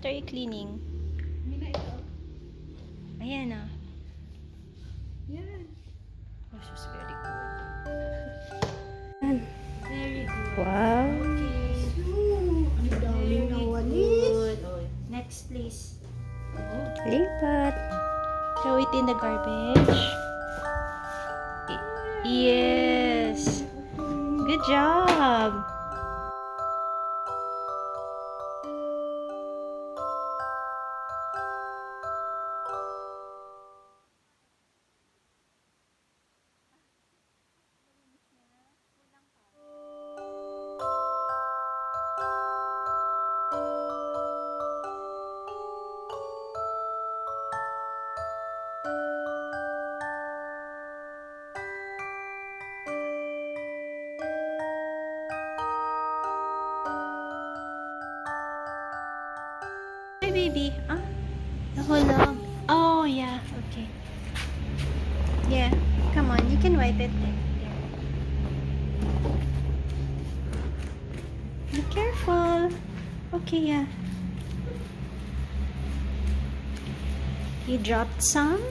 What are you cleaning? Mina, ito. Ayan ah. Yan. Oh, she's very good. Very good. Wow. Okay. Ang daming nawalis. Oh, next, please. Oh. Lipat. Throw it in the garbage. Yes. Good job. Hi, baby. Ah, nahulog. Oh, yeah. Okay. Yeah. Come on. You can wipe it. There. Be careful. Okay, yeah. You dropped some?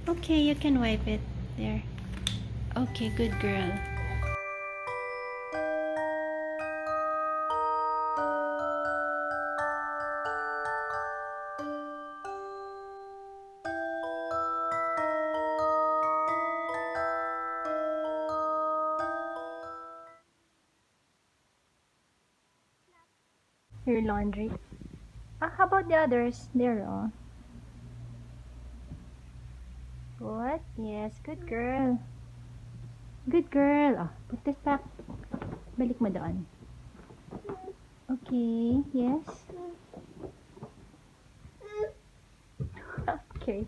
Okay, you can wipe it. There. Okay, good girl. Your laundry. Ah, how about the others? There, oh. What? Yes, good girl. Good girl. Oh, put this back. Balik mo doon. Okay, yes. Okay.